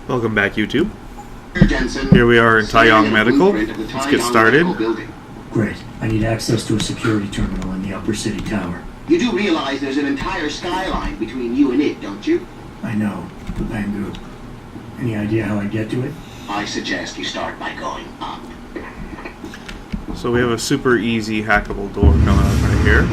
Welcome back, YouTube. Jensen, Here we are in TYM Medical. Let's get started. Great. I need access to a security terminal in the upper city tower. You do realize there's an entire skyline between you and it, don't you? I know, but Bangu. Any idea how I get to it? I suggest you start by going up. So we have a super easy hackable door coming up right here.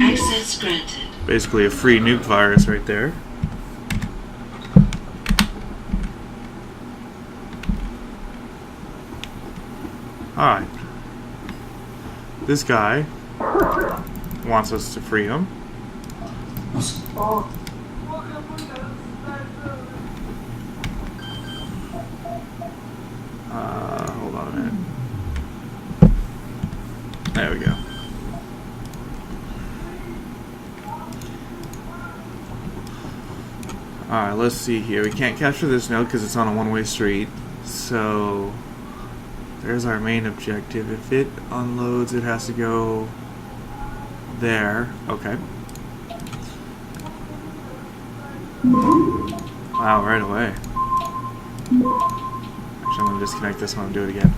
Access granted. Basically a free nuke virus right there. Alright. This guy wants us to free him. Hold on a minute. There we go. Alright, let's see here. We can't capture this node because it's on a one-way street. So, there's our main objective. If it unloads, it has to go there. Okay. Wow, right away. Actually, I'm going to disconnect this one and do it again.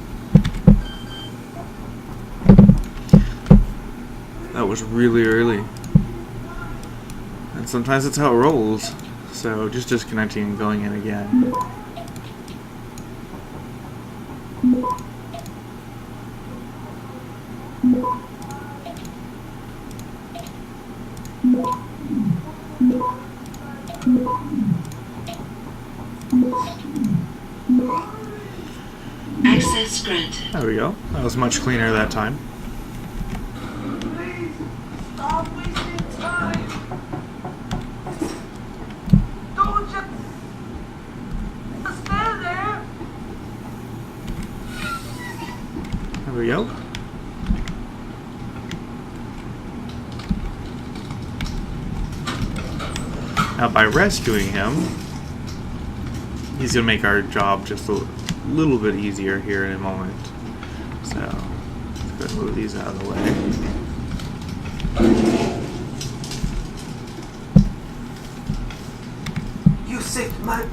That was really early. And sometimes that's how it rolls. So just disconnecting and going in again. Access granted. There we go. That was much cleaner that time. Please, stop wasting time. Don't just stand there. There we go. Now by rescuing him, he's going to make our job just a little bit easier here in a moment. So, let's go ahead and move these out of the way. You saved my...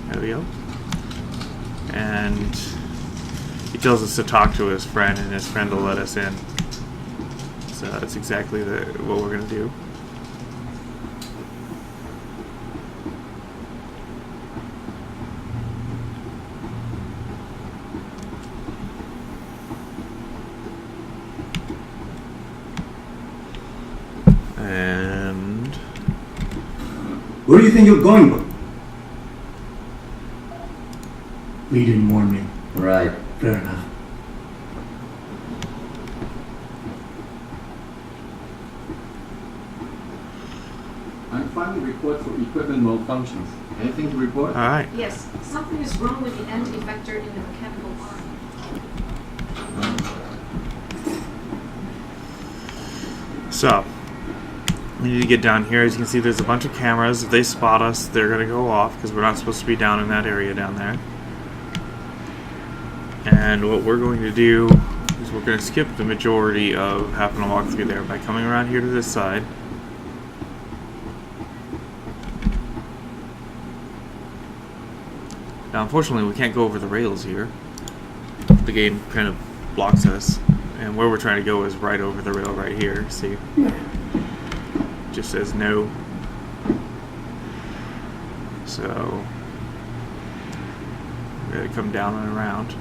There we go. And he tells us to talk to his friend, and his friend will let us in. So that's exactly what we're going to do. And Where do you think you're going, bro? Lee didn't warn me. Right. Fair enough. I'm finding reports for equipment malfunctions. Anything to report? all right. Yes, something is wrong with the end effector in the mechanical arm. So we need to get down here. As you can see, there's a bunch of cameras. If they spot us, they're going to go off because we're not supposed to be down in that area down there. And what we're going to do is we're going to skip the majority of having to walk through there by coming around here to this side. Now, unfortunately, we can't go over the rails here. The game kind of blocks us. And where we're trying to go is right over the rail right here. See? Just says no. So we gotta come down and around.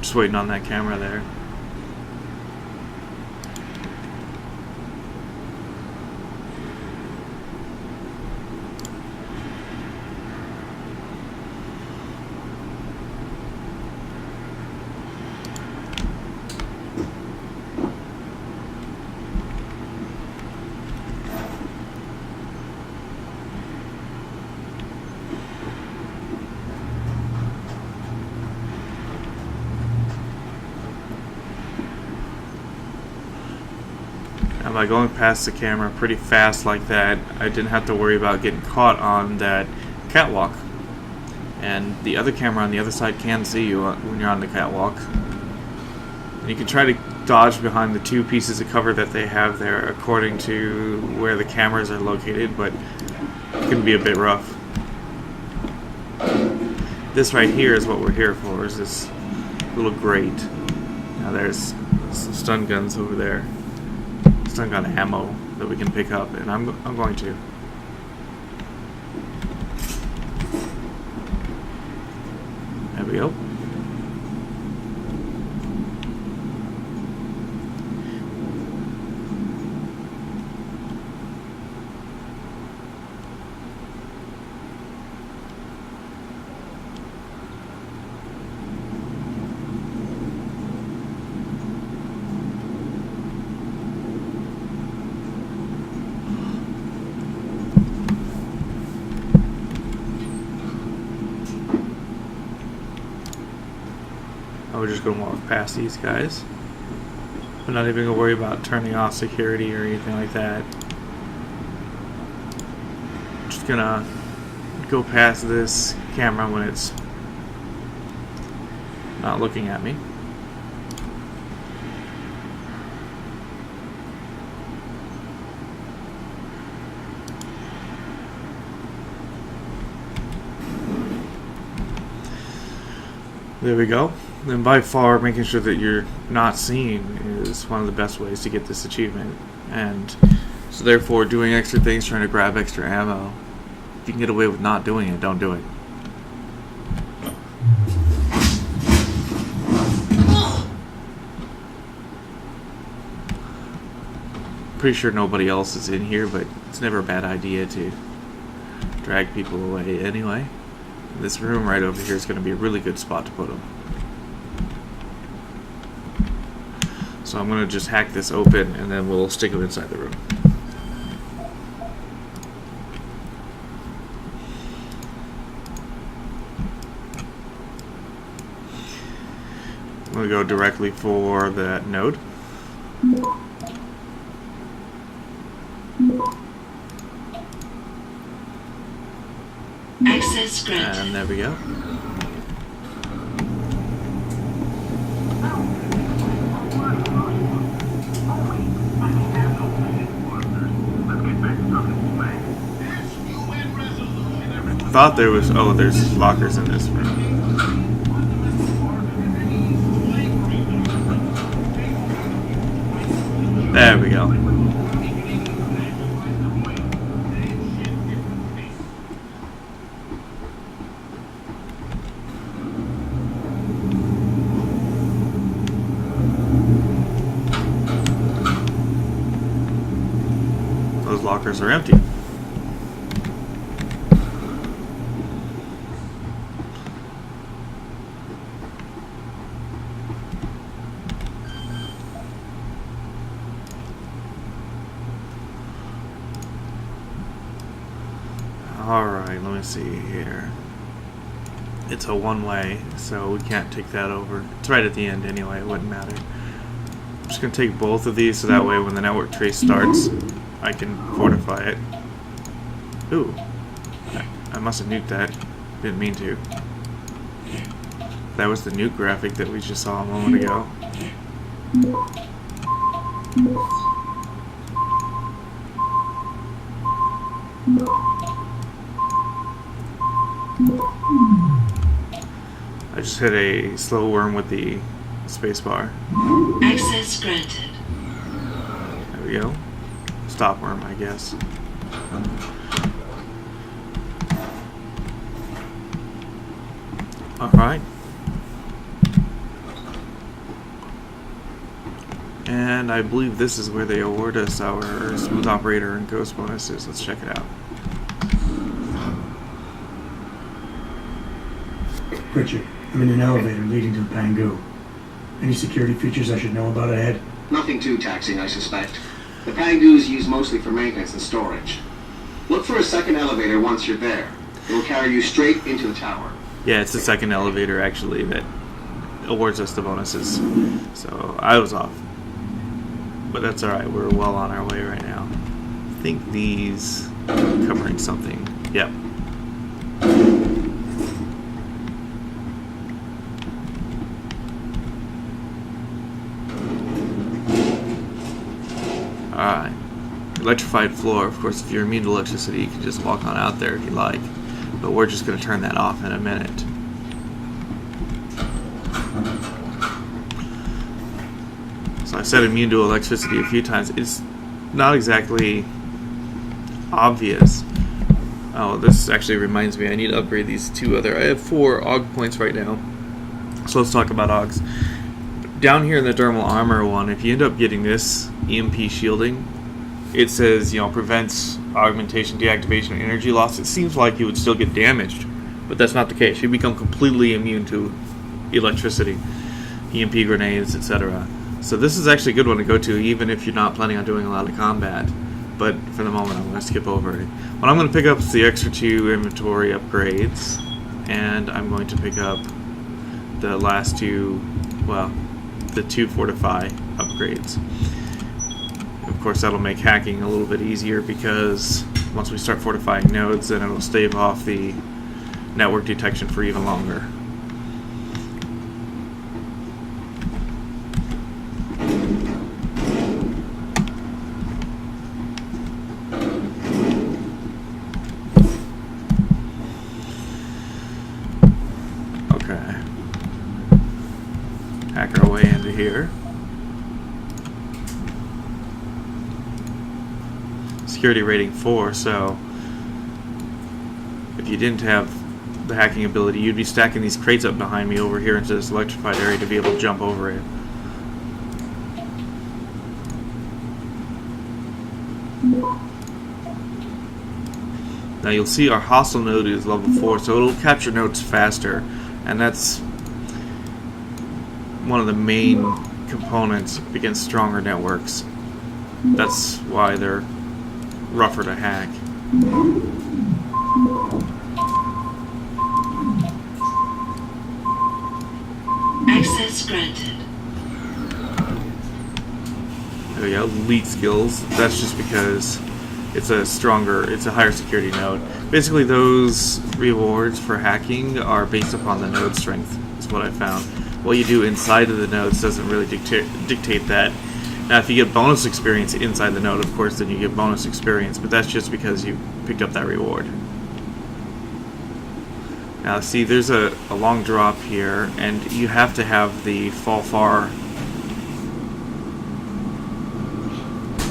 Just waiting on that camera there. by going past the camera pretty fast like that, I didn't have to worry about getting caught on that catwalk. And the other camera on the other side can see you when you're on the catwalk. And you can try to dodge behind the two pieces of cover that they have there according to where the cameras are located, but it can be a bit rough. This right here is what we're here for, is this little grate. Now there's some stun guns over there. Stun gun ammo that we can pick up, and I'm going to. There we go. We're just going to walk past these guys. We're not even going to worry about turning off security or anything like that. Just going to go past this camera when it's not looking at me. There we go. And by far, making sure that you're not seen is one of the best ways to get this achievement. And so therefore, doing extra things, trying to grab extra ammo, if you can get away with not doing it, don't do it. Pretty sure nobody else is in here, but it's never a bad idea to drag people away anyway. This room right over here is going to be a really good spot to put them. So I'm going to just hack this open and then we'll stick them inside the room. I'm going to go directly for that node. Access granted. And there we go. I thought there was, oh, there's lockers in this room. There we go. Those lockers are empty. Alright, let me see here. It's a one-way, so we can't take that over. It's right at the end anyway, it wouldn't matter. I'm just going to take both of these so that way when the network trace starts, I can fortify it. Ooh. I must have nuked that. Didn't mean to. That was the nuke graphic that we just saw a moment ago. I just hit a slow worm with the spacebar. Access granted. There we go. Stop worm, I guess. Alright. And I believe this is where they award us our smooth operator and ghost bonuses. Let's check it out. Richard, I'm in an elevator leading to the Pangu. Any security features I should know about ahead? Nothing too taxing, I suspect. The Pangu is used mostly for maintenance and storage. Look for a second elevator once you're there. It will carry you straight into the tower. Yeah, it's the second elevator actually that awards us the bonuses. So I was off. but that's alright, we're well on our way right now. I think these are covering something. Yep. Alright. Electrified floor. Of course, if you're immune to electricity, you can just walk on out there if you like. But we're just going to turn that off in a minute. So I said immune to electricity a few times. It's not exactly obvious. Oh, this actually reminds me, I need to upgrade these two other. I have 4 AUG points right now. So let's talk about AUGs. Down here in the thermal armor one, if you end up getting this EMP shielding, it says, you know, prevents augmentation, deactivation, and energy loss. It seems like you would still get damaged, but that's not the case. You become completely immune to electricity, EMP grenades, etc. So this is actually a good one to go to, even if you're not planning on doing a lot of combat. But for the moment, I'm going to skip over it. What I'm going to pick up is the extra 2 inventory upgrades, and I'm going to pick up the last 2, well, the 2 fortify upgrades. Of course, that'll make hacking a little bit easier, because once we start fortifying nodes, then it'll stave off the network detection for even longer. Okay. Hack our way into here. Security rating 4, so if you didn't have the hacking ability, you'd be stacking these crates up behind me over here into this electrified area to be able to jump over it. Now you'll see our hostile node is level 4, so it'll capture nodes faster, and that's one of the main components against stronger networks. That's why they're rougher to hack. Access granted. There we go. Elite skills. That's just because it's a higher security node. Basically, those rewards for hacking are based upon the node strength, is what I found. What you do inside of the nodes doesn't really dictate that. Now, if you get bonus experience inside the node, of course, then you get bonus experience, but that's just because you picked up that reward. Now, see, there's a long drop here, and you have to have the fall far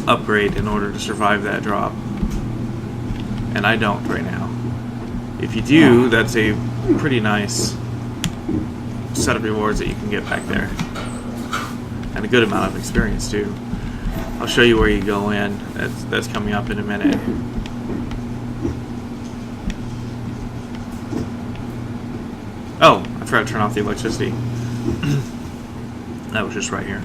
upgrade in order to survive that drop. And I don't right now. If you do, that's a pretty nice set of rewards that you can get back there. And a good amount of experience too. I'll show you where you go in. That's coming up in a minute. Oh, I forgot to turn off the electricity. That was just right here.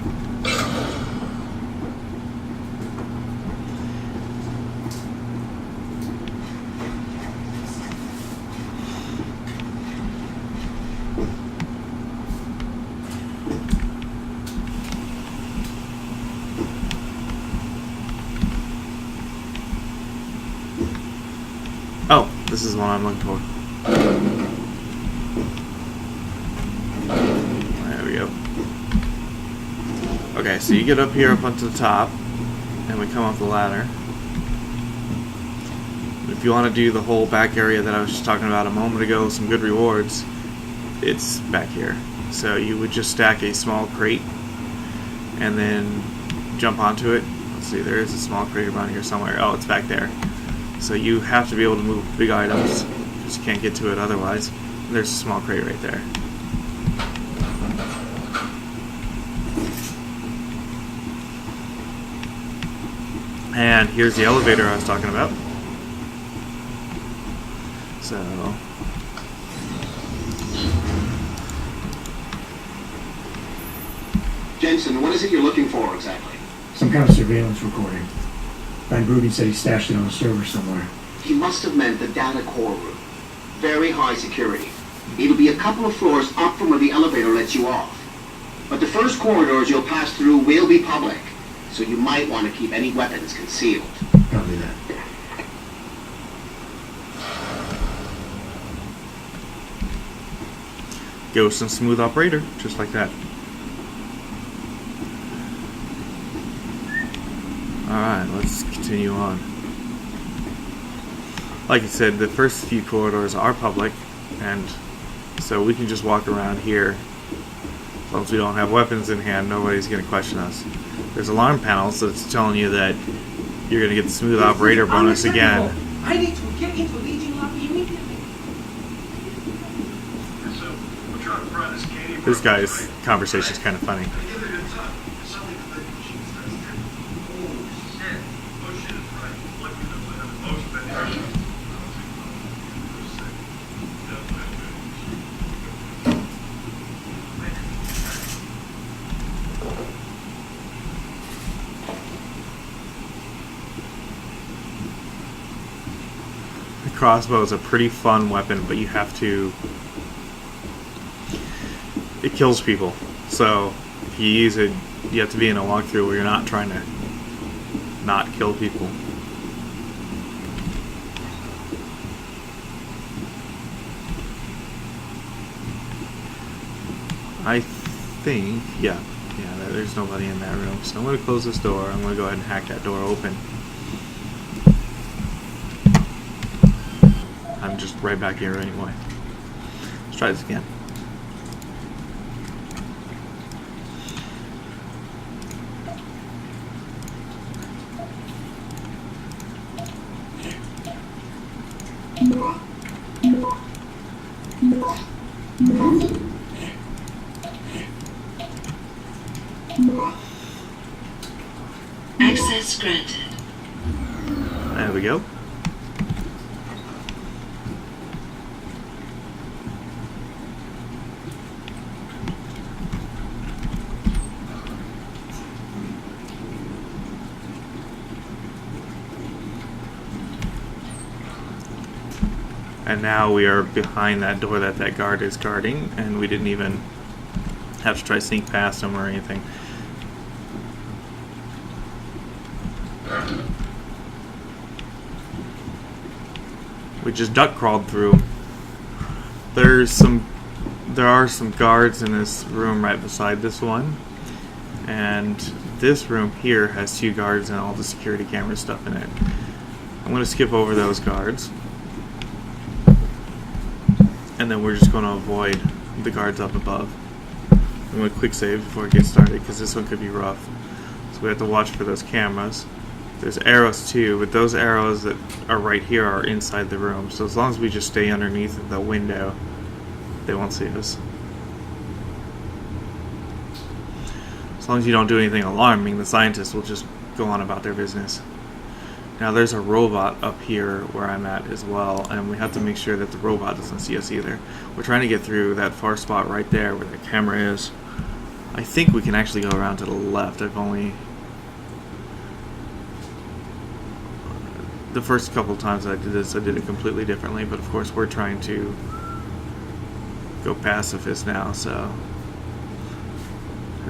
Oh, this is the one I'm looking for. There we go. Okay, so you get up here up onto the top, and we come up the ladder. If you want to do the whole back area that I was just talking about a moment ago, some good rewards, it's back here. So you would just stack a small crate, and then jump onto it. Let's see, there is a small crate around here somewhere. Oh, it's back there. So you have to be able to move big items, because you can't get to it otherwise. There's a small crate right there. And here's the elevator I was talking about. So Jensen, what is it you're looking for exactly? Some kind of surveillance recording. Van Bruggen said he stashed it on a server somewhere. He must have meant the data core room. Very high security. It'll be a couple of floors up from where the elevator lets you off. But the first corridors you'll pass through will be public. so you might want to keep any weapons concealed. Copy that. Ghost and smooth operator, just like that. Alright, let's continue on. Like I said, the first few corridors are public, and so we can just walk around here. As long as we don't have weapons in hand, nobody's going to question us. There's alarm panels that's telling you that you're going to get the smooth operator bonus again. I need to get into Legion lobby immediately. This guy's conversation's kind of funny. The crossbow is a pretty fun weapon, but you have to... It kills people. So, if you use it, you have to be in a walkthrough where you're not trying to not kill people. I think, yeah, there's nobody in that room. So I'm going to close this door. I'm going to go ahead and hack that door open. I'm just right back here anyway. Let's try this again. Access granted. There we go. And now we are behind that door that guard is guarding, and we didn't even have to try to sneak past him or anything. We just duck crawled through. There are some guards in this room right beside this one, and this room here has 2 guards and all the security camera stuff in it. I'm going to skip over those guards, and then we're just going to avoid the guards up above. I'm going to quick save before it gets started because this one could be rough. So we have to watch for those cameras. There's arrows too, but those arrows that are right here are inside the room. So as long as we just stay underneath the window, they won't see us. As long as you don't do anything alarming, the scientists will just go on about their business. Now there's a robot up here where I'm at as well, and we have to make sure that the robot doesn't see us either. We're trying to get through that far spot right there where the camera is. I think we can actually go around to the left. I've only... The first couple of times I did this, I did it completely differently, but of course we're trying to go pacifist now, so...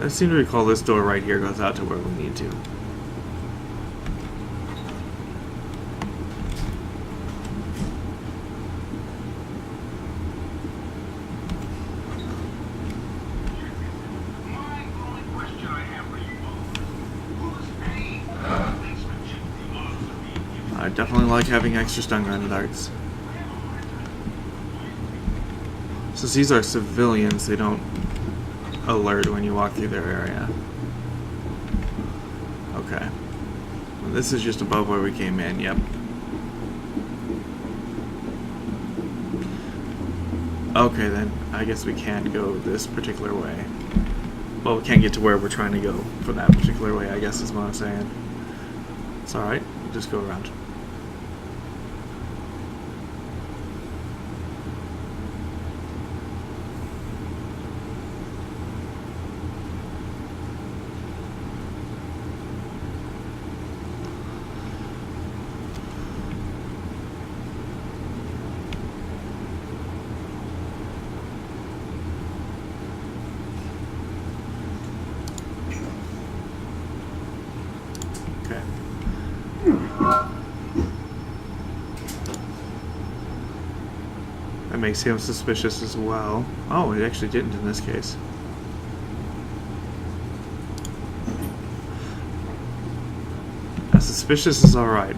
I seem to recall this door right here goes out to where we need to. I definitely like having extra stun gun darts. Since these are civilians, they don't alert when you walk through their area. Okay. Well, this is just above where we came in, yep. Okay then, I guess we can't go this particular way. Well, we can't get to where we're trying to go for that particular way, I guess is what I'm saying. It's alright, we'll just go around. makes him suspicious as well. Oh, it actually didn't in this case. Suspicious is alright.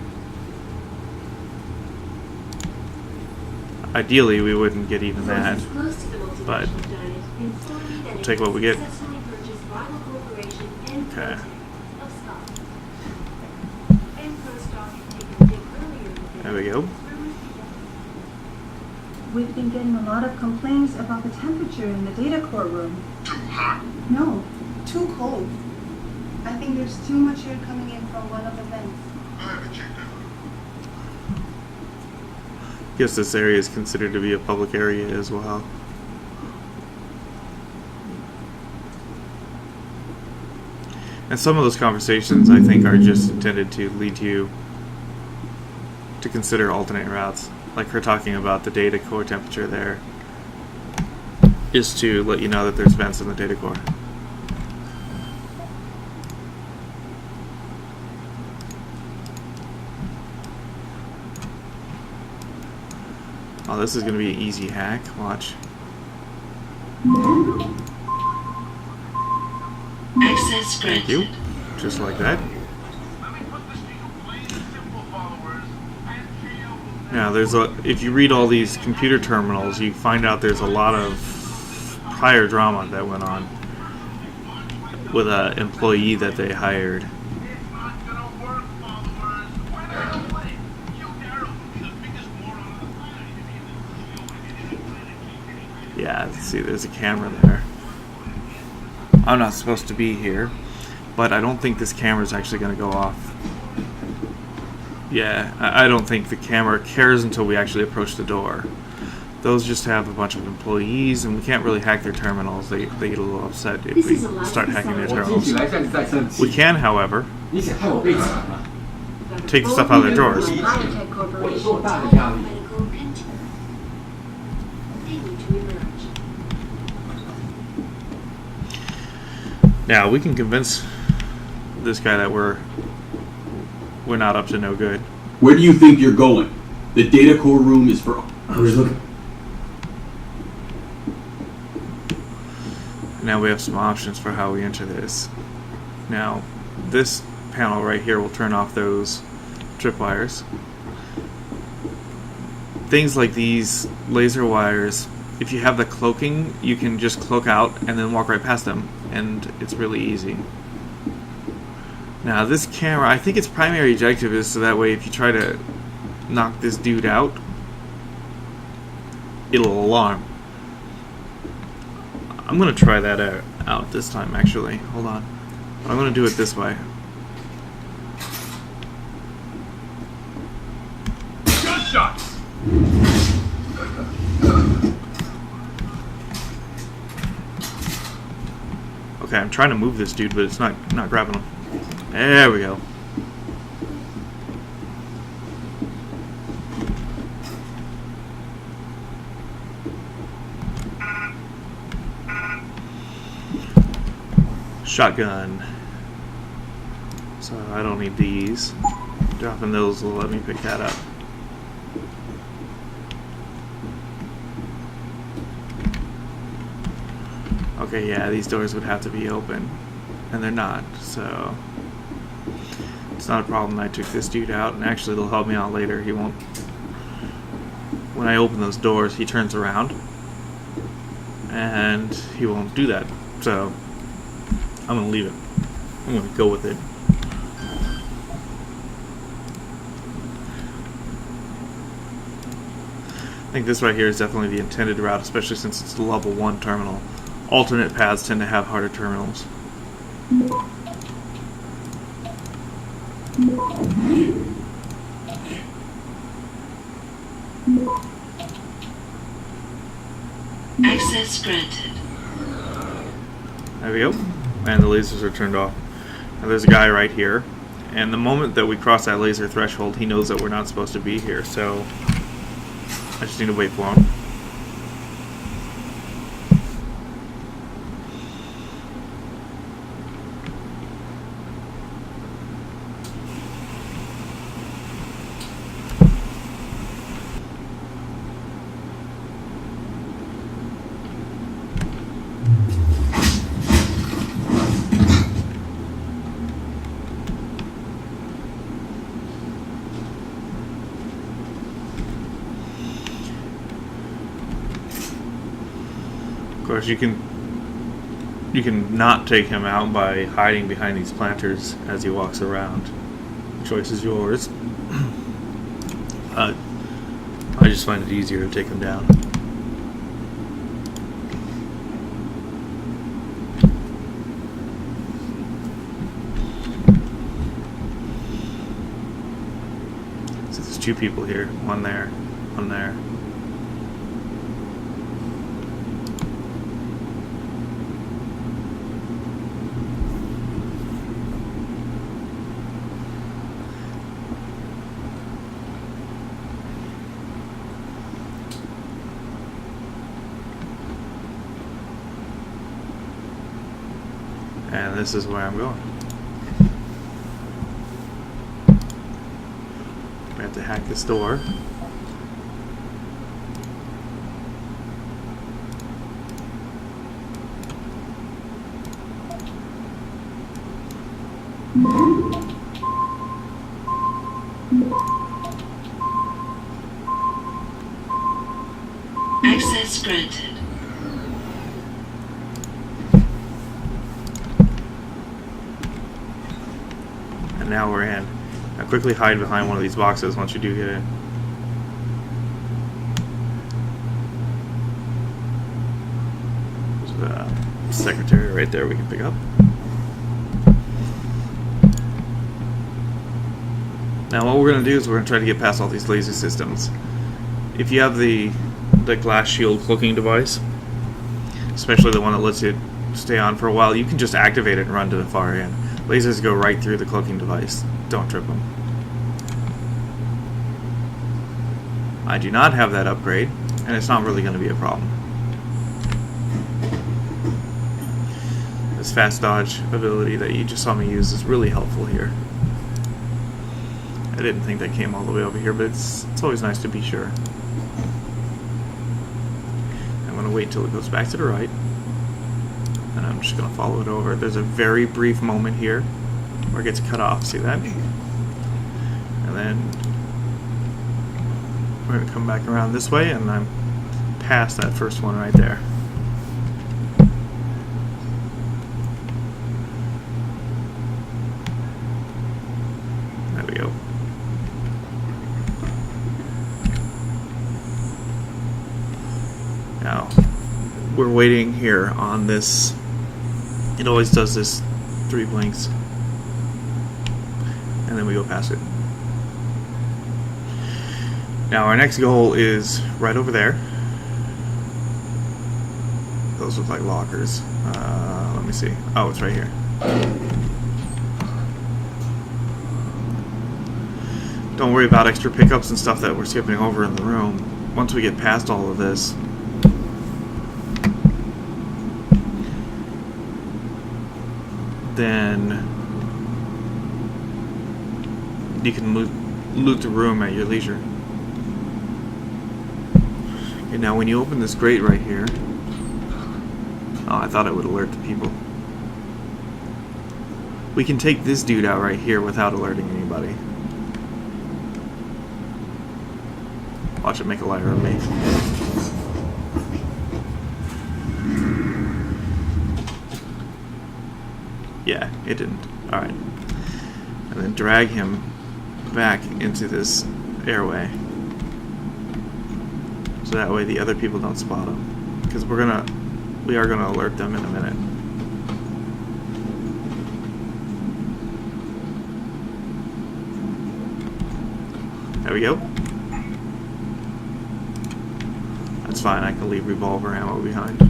Ideally, we wouldn't get even that, but we'll take what we get. Okay. There we go. We've been getting a lot of complaints about the temperature in the data core room. Too hot. No, too cold. I think there's too much air coming in from one of the vents. I haven't checked out. Guess this area is considered to be a public area as well. And some of those conversations, I think, are just intended to lead you to consider alternate routes. Like her talking about the data core temperature there is to let you know that there's vents in the data core. Oh, this is going to be an easy hack. Watch. Access Thank granted. you. Just like that. Now, if you read all these computer terminals, you find out there's a lot of prior drama that went on with an employee that they hired. Yeah, see, there's a camera there. I'm not supposed to be here, but I don't think this camera is actually going to go off. Yeah, I don't think the camera cares until we actually approach the door. Those just have a bunch of employees, and we can't really hack their terminals. They get a little upset if we start hacking their 我进去 terminals. 来看你在生气 We，can, however, 你想害我被抢啊？ take the stuff out of their drawers. 我有多大的压力？ Medical pension. They need to emerge. Now, we can convince this guy that we're not up to no good. Where do you think you're going? The data core room is for... I was looking. Now we have some options for how we enter this. Now, this panel right here will turn off those tripwires. Things like these laser wires, if you have the cloaking, you can just cloak out and then walk right past them, and it's really easy. Now this camera, I think its primary objective is so that way if you try to knock this dude out, it'll alarm. I'm going to try that out this time, actually. Hold on. I'm going to do it this way. Gunshots! Okay, I'm trying to move this dude, but it's not grabbing him. There we go. Shotgun. So I don't need these. Dropping those will let me pick that up. Okay, yeah, these doors would have to be open. And they're not, so it's not a problem. I took this dude out, and actually they'll help me out later. He won't... When I open those doors, he turns around, and he won't do that. So I'm going to leave it. I'm going to go with it. I think this right here is definitely the intended route, especially since it's the level 1 terminal. Alternate paths tend to have harder terminals. Access granted. There we go. And the lasers are turned off. Now there's a guy right here. And the moment that we cross that laser threshold, he knows that we're not supposed to be here. So I just need to wait for him. course, you can not take him out by hiding behind these planters as he walks around. The choice is yours. I just find it easier to take him down. So there's two people here, one there, one there. And this is where I'm going. We have to hack this door. Access granted. And now we're in. Now quickly hide behind one of these boxes once you do get in. There's the secretary right there we can pick up. Now what we're going to do is we're going to try to get past all these laser systems. If you have the glass shield cloaking device, especially the one that lets you stay on for a while, you can just activate it and run to the far end. Lasers go right through the cloaking device. Don't trip them. I do not have that upgrade, and it's not really going to be a problem. This fast dodge ability that you just saw me use is really helpful here. I didn't think that came all the way over here, but it's always nice to be sure. I'm going to wait till it goes back to the right. And I'm just going to follow it over. There's a very brief moment here where it gets cut off. See that? And then we're going to come back around this way, and I'm past that first one right there. There we go. Now, we're waiting here on this. It always does this 3 blinks, and then we go past it. Now our next goal is right over there. Those look like lockers. Let me see. Oh, it's right here. Don't worry about extra pickups and stuff that we're skipping over in the room. Once we get past all of this, then you can loot the room at your leisure. Okay, now when you open this grate right here, oh, I thought it would alert the people. We can take this dude out right here without alerting anybody. Watch it make a liar of me. Yeah, it didn't. Alright. And then drag him back into this airway. So that way the other people don't spot him. Because we are gonna alert them in a minute. There we go. That's fine, I can leave revolver ammo behind.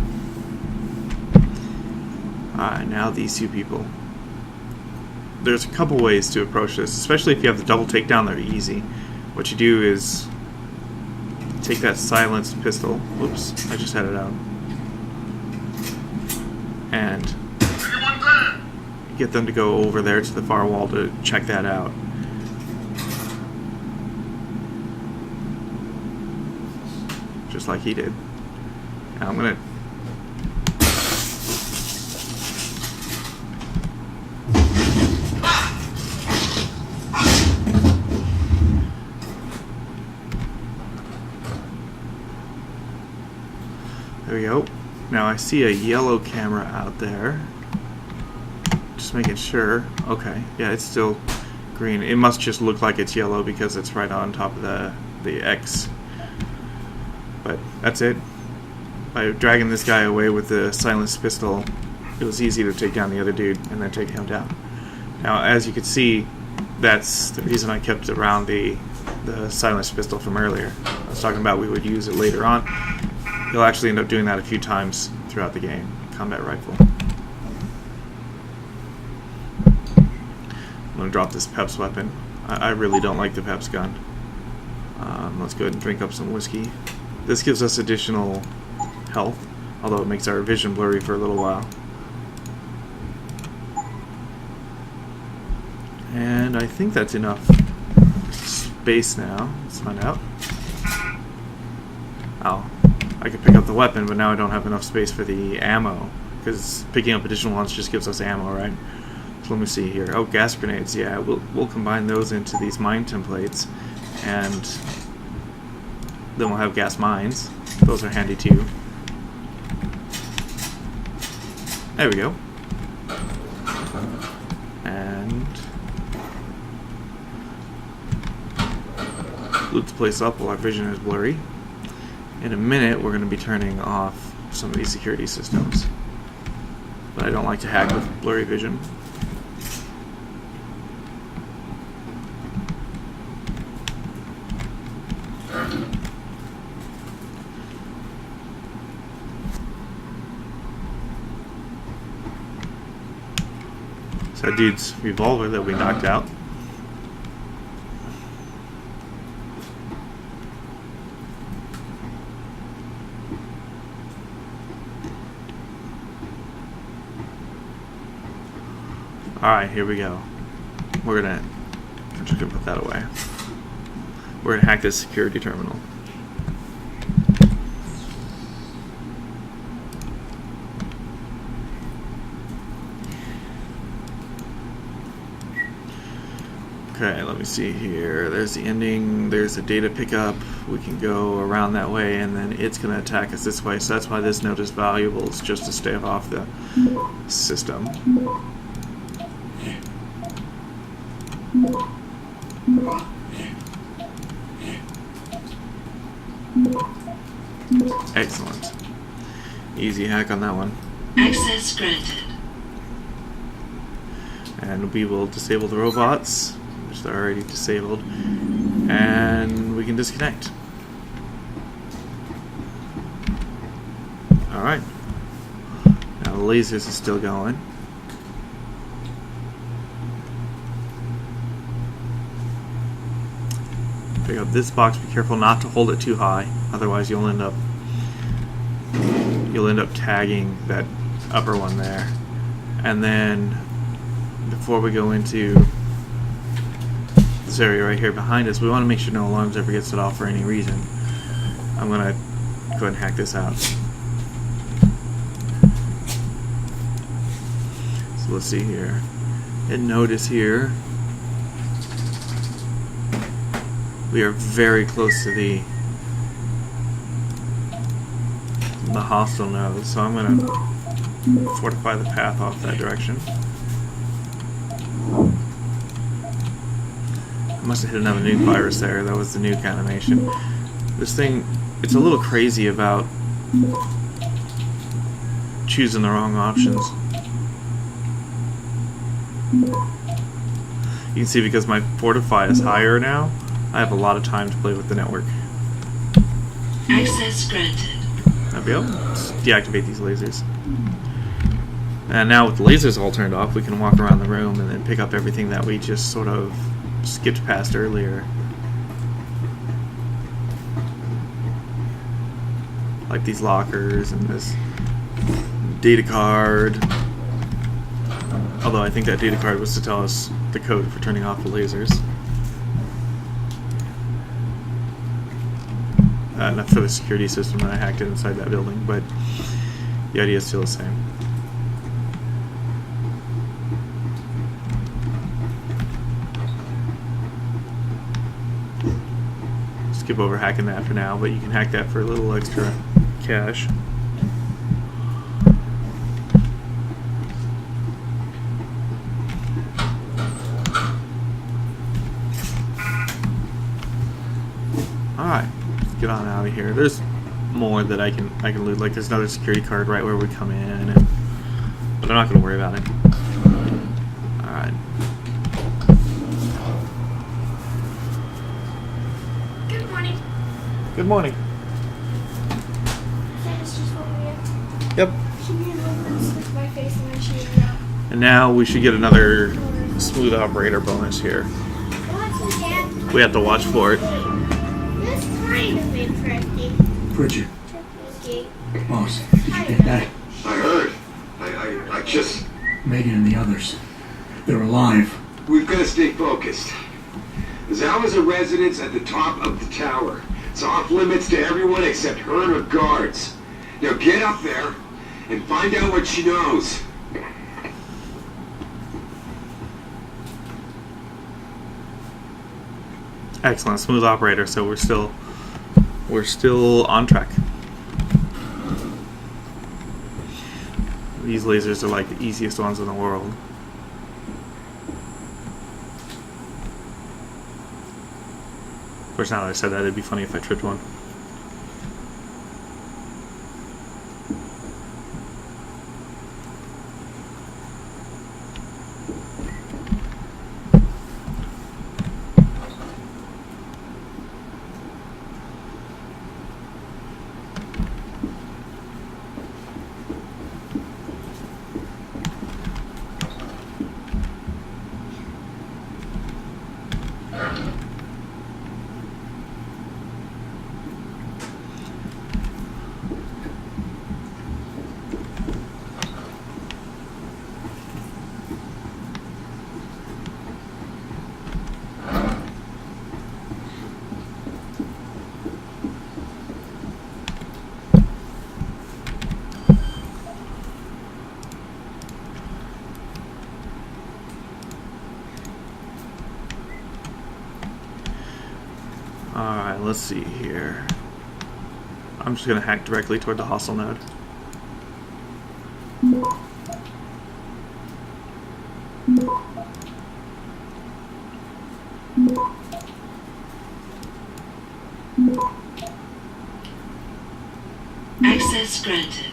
Alright, now these two people. There's a couple ways to approach this, especially if you have the double takedown, they're easy. What you do is take that silenced pistol. Whoops, I just had it out. And get them to go over there to the far wall to check that out. Just like he did. Now I'm gonna there we go. Now I see a yellow camera out there. Just making sure. Okay, yeah, it's still green. It must just look like it's yellow because it's right on top of the X. But that's it. By dragging this guy away with the silenced pistol, it was easy to take down the other dude and then take him down. Now, as you can see, that's the reason I kept around the silenced pistol from earlier. I was talking about we would use it later on. You'll actually end up doing that a few times throughout the game. Combat rifle. I'm going to drop this Pep's weapon. I really don't like the Pep's gun. Let's go ahead and drink up some whiskey. This gives us additional health, although it makes our vision blurry for a little while. And I think that's enough space now. Let's find out. Oh, I could pick up the weapon, but now I don't have enough space for the ammo, because picking up additional ones just gives us ammo, right? So let me see here. Oh, gas grenades. Yeah, we'll combine those into these mine templates, and then we'll have gas mines. Those are handy too. There we go. And loot the place up while our vision is blurry. In a minute, we're going to be turning off some of these security systems. But I don't like to hack with blurry vision. So that dude's revolver that we knocked out. Alright, here we go. I'm just gonna put that away. We're gonna hack this security terminal. Okay, let me see here. There's the ending, there's the data pickup. We can go around that way, and then it's going to attack us this way. So that's why this note is valuable. It's just to stay off the system. Excellent. Easy hack on that one. Access granted. And we will disable the robots, which are already disabled, and we can disconnect. Alright. Now the lasers is still going. Pick up this box, be careful not to hold it too high, otherwise you'll end up tagging that upper one there. And then before we go into this area right here behind us, we want to make sure no alarms ever get set off for any reason. I'm going to go ahead and hack this out. So let's see here. And notice here, we are very close to the hostile node, so I'm going to fortify the path off that direction. I must have hit another nuke virus there. That was the nuke animation. This thing, it's a little crazy about choosing the wrong options. You can see because my fortify is higher now, I have a lot of time to play with the network. Access granted. There we go. Let's deactivate these lasers. And now with the lasers all turned off, we can walk around the room and then pick up everything that we just sort of skipped past earlier. Like these lockers and this data card. Although I think that data card was to tell us the code for turning off the lasers. Not for the security system that I hacked it inside that building, but the idea is still the same. Skip over hacking that for now, but you can hack that for a little extra cash. get on out of here. There's more that I can loot. Like there's another security card right where we come in, but I'm not gonna worry about it. All right. Good morning. Good morning. Thanks just for me. Yep. She made a little stick my face and then she made it out. And now we should get another smooth operator bonus here. What's that? We have to watch for it. This kind of interesting. Pritchard, Okay. boss, did you get that? I heard. I just... Megan and the others. They're alive. We've got to stay focused. Zawa's a residence at the top of the tower. It's off limits to everyone except her and her guards. Now get up there and find out what she knows. Excellent, smooth operator. So we're still on track. These lasers are like the easiest ones in the world. Of course, now that I said that, it'd be funny if I tripped one. Alright, let's see here. I'm just going to hack directly toward the hostile node. Access granted.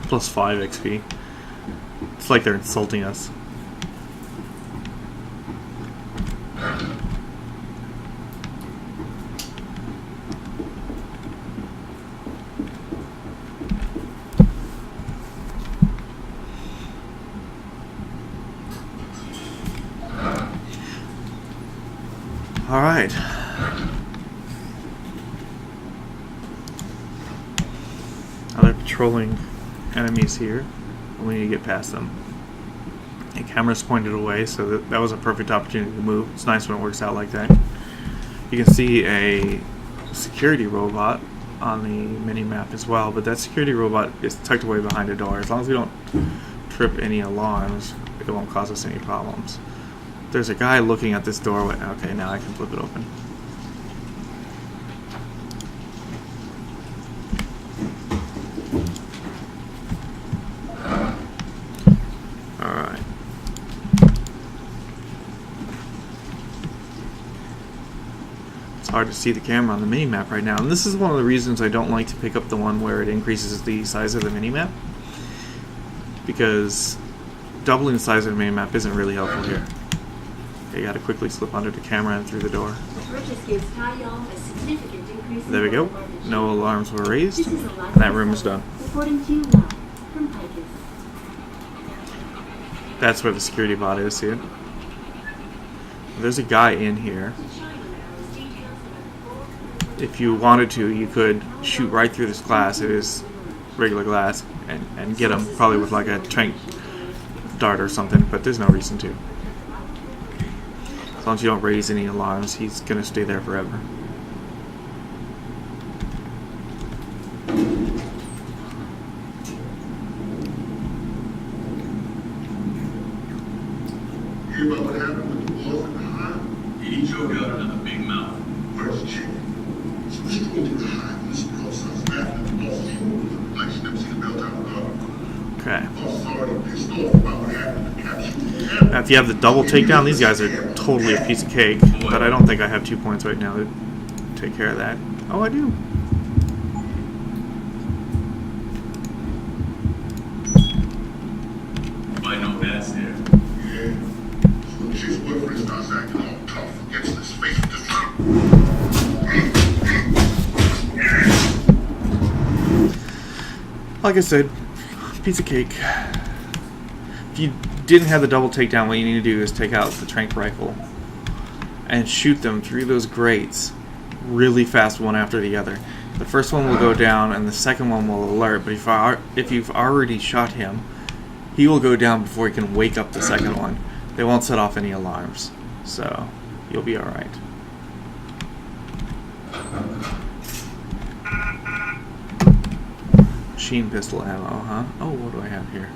Plus 5 XP. It's like they're insulting us. All right. Now they're patrolling enemies here. We need to get past them. The camera's pointed away, so that was a perfect opportunity to move. It's nice when it works out like that. You can see a security robot on the mini-map as well, but that security robot is tucked away behind a door. As long as we don't trip any alarms, it won't cause us any problems. There's a guy looking at this doorway. Okay, now I can flip it open. Alright. It's hard to see the camera on the mini-map right now, and this is one of the reasons I don't like to pick up the one where it increases the size of the mini-map, because doubling the size of the mini-map isn't really helpful here. You gotta quickly slip under the camera and through the door. There we go. No alarms were raised, and that room is done. That's where the security bot is, see it? There's a guy in here. If you wanted to, you could shoot right through this glass. It is regular glass, and get him, probably with like a trank dart or something, but there's no reason to. As long as you don't raise any alarms, he's going to stay there forever. Hear about what happened with the wolf in the hive? He choked out another big mouth. First chicken. So she go through the hive and listen to all sounds laughing at the boss. Like she never seen a bell tower go. Okay. Boss already pissed off about what happened to capture. Now, if you have the double takedown, these guys are totally a piece of cake, but I don't think I have 2 points right now to take care of that. Oh, I do. I know that's there. Yeah. So Chief's boyfriend starts acting all tough, gets this face with this trump. Like I said, piece of cake. If you didn't have the double takedown, what you need to do is take out the tranq rifle and shoot them through those grates really fast, one after the other. The first one will go down and the second one will alert, but if you've already shot him, he will go down before he can wake up the second one. They won't set off any alarms, so you'll be alright. Machine pistol ammo, huh? Oh, what do I have here?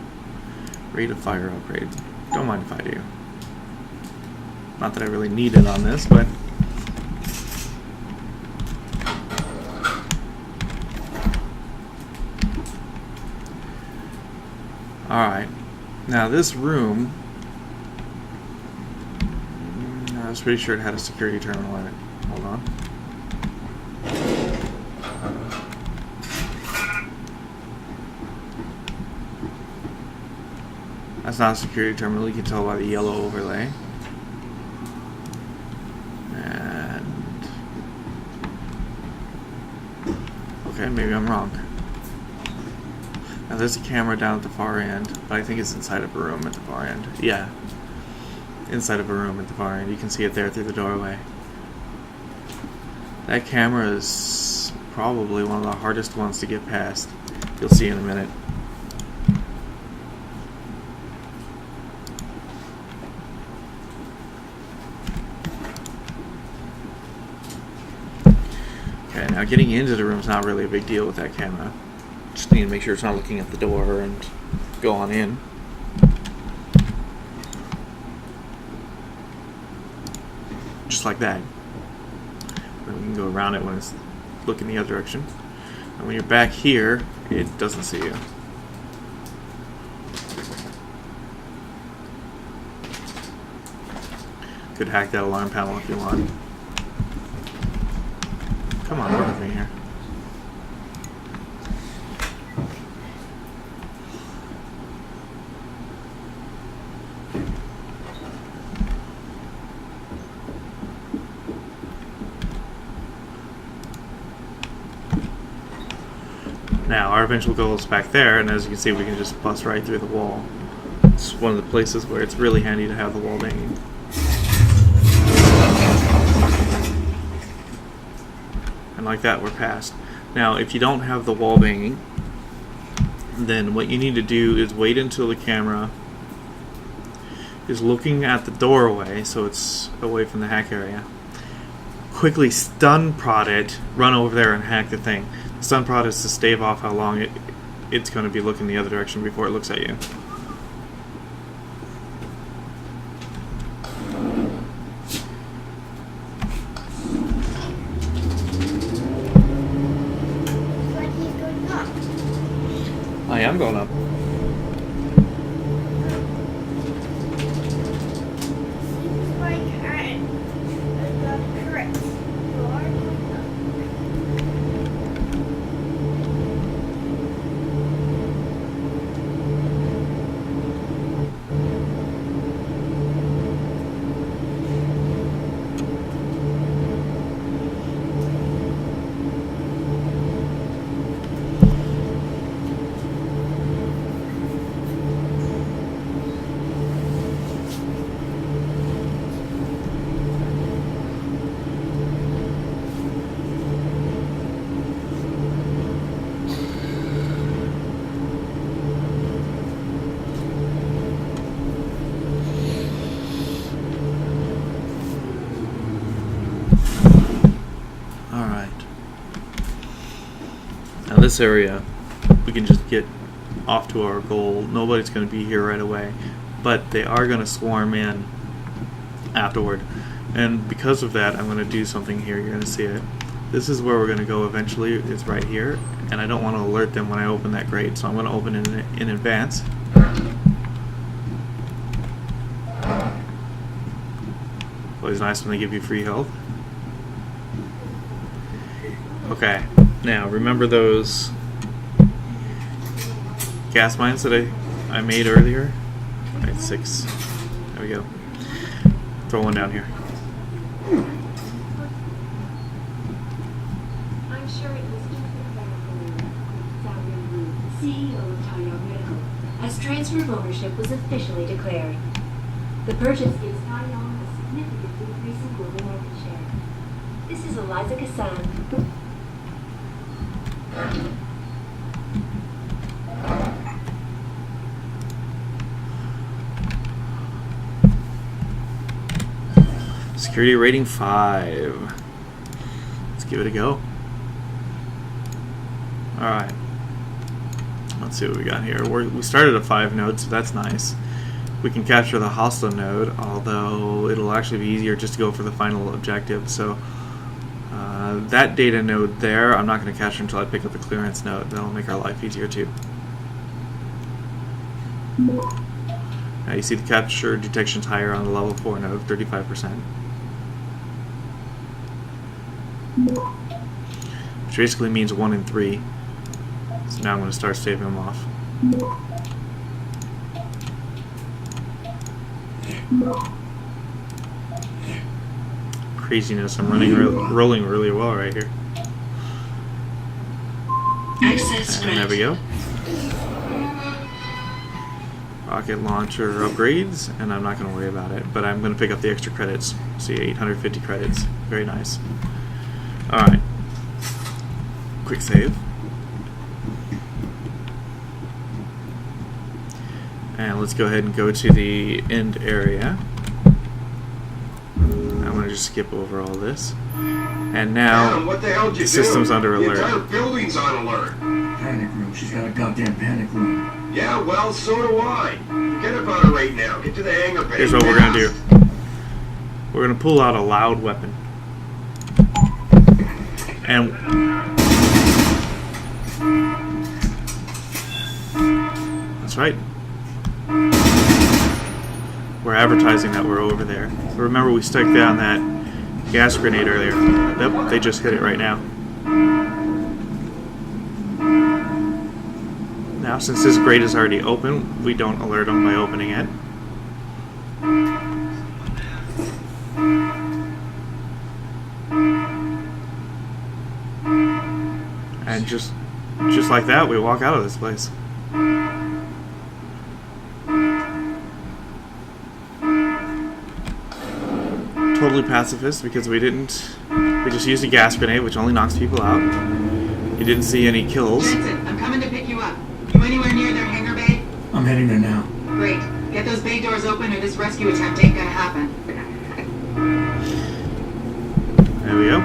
Rate of fire upgrade. Don't mind if I do. Not that I really need it on this, but... Alright. Now this room... I was pretty sure it had a security terminal in it. Hold on. That's not a security terminal, you can tell by the yellow overlay. And... okay, maybe I'm wrong. Now there's a camera down at the far end, but I think it's inside of a room at the far end. Yeah. Inside of a room at the far end. You can see it there through the doorway. That camera is probably one of the hardest ones to get past. You'll see in a minute. Okay, now getting into the room is not really a big deal with that camera. Just need to make sure it's not looking at the door and go on in. Just like that. Then we can go around it when it's looking the other direction. And when you're back here, it doesn't see you. Could hack that alarm panel if you want. Come on, work with me here. Now, our eventual goal is back there, and as you can see, we can just bust right through the wall. It's one of the places where it's really handy to have the wall banging. And like that, we're past. Now, if you don't have the wall banging, then what you need to do is wait until the camera is looking at the doorway, so it's away from the hack area. Quickly stun prod it, run over there and hack the thing. The stun prod is to stave off how long it's going to be looking the other direction before it looks at you. Like he's going up. I am going up. Seems like the correct. You are going up. This area, we can just get off to our goal. Nobody's going to be here right away, but they are going to swarm in afterward. And because of that, I'm going to do something here. You're going to see it. This is where we're going to go eventually. It's right here, and I don't want to alert them when I open that grate, so I'm going to open it in advance. Always nice when they give you free health. Okay, now remember those gas mines that I made earlier? Alright, 6. There we go. Throw one down here. I'm sure it was CEO of TYM Medical, as transfer of ownership was officially declared. The purchase gives TYM a significant increase in global market share. This is Eliza Kassan. Security rating 5. Let's give it a go. Alright. Let's see what we got here. We started a 5 node, so that's nice. We can capture the hostile node, although it'll actually be easier just to go for the final objective. So that data node there, I'm not going to capture until I pick up the clearance node. That'll make our life easier too. Now you see the capture detection's higher on the level 4 node, 35%. Which basically means 1 in 3. So now I'm going to start saving them off. Craziness, I'm rolling really well right here. Access And there we go. Rocket launcher upgrades, and I'm not going to worry about it, but I'm going to pick up the extra credits. See, 850 credits. Very nice. Alright. Quick save. And let's go ahead and go to the end area. I'm going to just skip over all this. And now, Adam, what the hell did you the system's do? under alert. The entire building's on alert. Panic room. She's got a goddamn panic room. Yeah, well, so do I. Forget about it right now. Get to the hangar bay. Here's what we're going to do. We're going to pull out a loud weapon. And that's right. We're advertising that we're over there. Remember, we stuck down that gas grenade earlier. Yep, they just hit it right now. Now, since this grate is already open, we don't alert them by opening it. And just like that, we walk out of this place. Totally pacifist because we just used a gas grenade, which only knocks people out. You didn't see any kills. Jensen, I'm coming to pick you up. You anywhere near their hangar bay? I'm heading there now. Great. Get those bay doors open or this rescue attempt ain't gonna happen. There we go.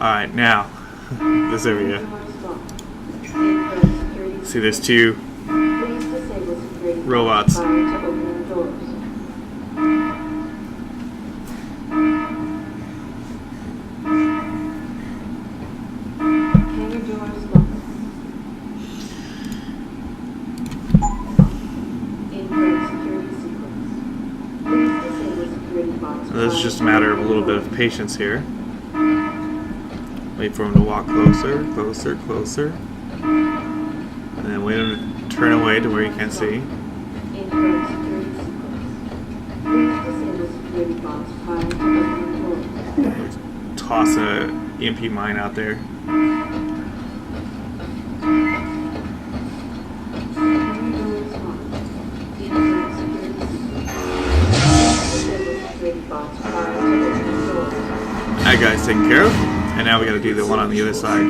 Alright, now, this area. See, there's 2 robots. This is just a matter of a little bit of patience here. Wait for him to walk closer, closer, closer. And then wait him to turn away to where you can't see. Toss a EMP mine out there. That guy's taken care of. And now we gotta do the one on the other side.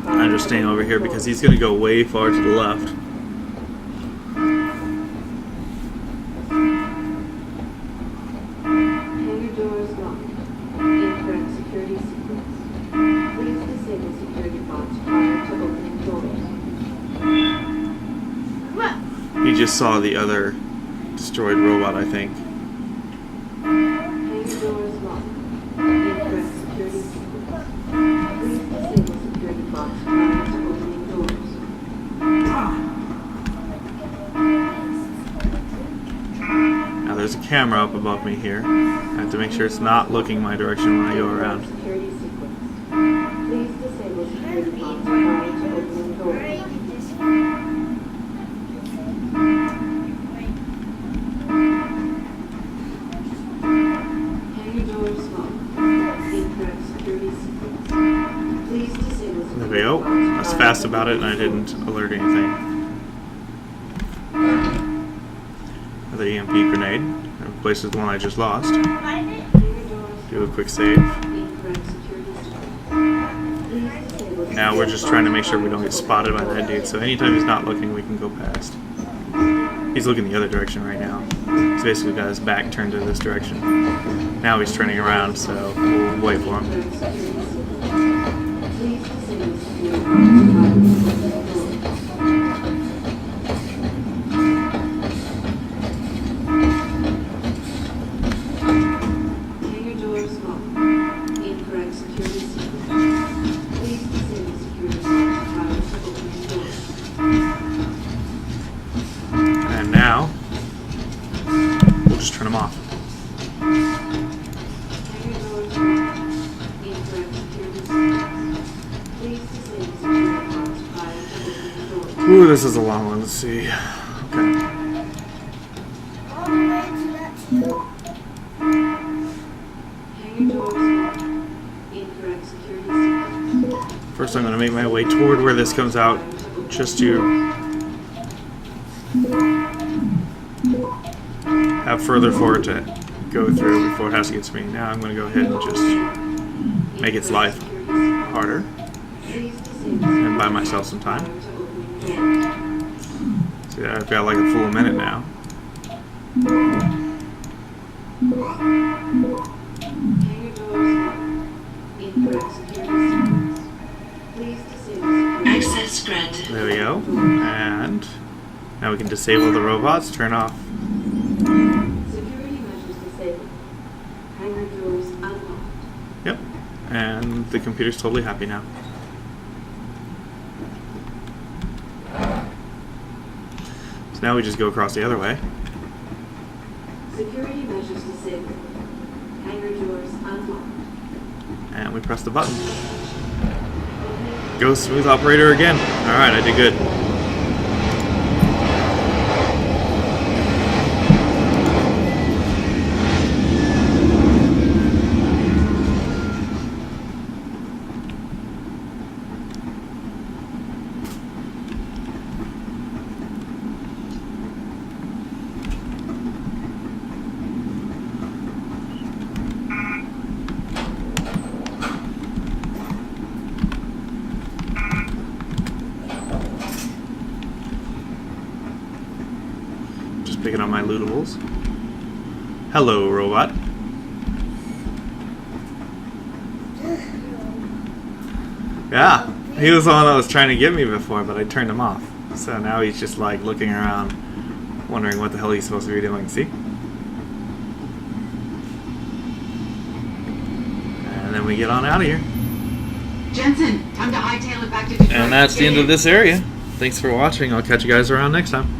I'm just staying over here because he's gonna go way far to the left. He just saw the other destroyed robot, I think. there's a camera up above me here. I have to make sure it's not looking my direction when I go around. Security sequence. Please disable security bots prior to opening doors. Hangar doors locked. Incorrect security sequence. Please disable There we security go. I was bots fast about it and I didn't alert anything. Another EMP grenade. That replaces the one I just lost. Do a quick save. Now we're just trying to make sure we don't get spotted by that dude. So anytime he's not looking, we can go past. He's looking the other direction right now. He's basically got his back turned to this direction. Now he's turning around, so we'll wait for him. Hangar doors locked. Incorrect security sequence. Please disable security bots prior to opening doors. And now, we'll just turn him off. Hangar doors locked. Incorrect security sequence. Please disable security bots prior to opening doors. Ooh, this is a long one. Let's see. Okay. Hangar doors locked. Incorrect security sequence. First, I'm going to make my way toward where this comes out, just to have further for it to go through before it has to get to me. Now I'm going to go ahead and just make its life harder and buy myself some time. See, I've got like a full minute now. Hangar doors locked. Incorrect security sequence. Please disable security. Access granted. There we go. And now we can disable the robots, turn off. Security measures disabled. Hangar doors unlocked. Yep. And the computer's totally happy now. So now we just go across the other way. Security measures disabled. Hangar doors unlocked. And we press the button. Go smooth operator again. Alright, I did good. Just picking up my lootables. Hello, robot. Yeah, he was the one that was trying to get me before, but I turned him off. So now he's just like looking around, wondering what the hell he's supposed to be doing. See? And then we get on out of here. Jensen, time to hightail it back to Detroit. And that's the end of this area. Thanks for watching. I'll catch you guys around next time.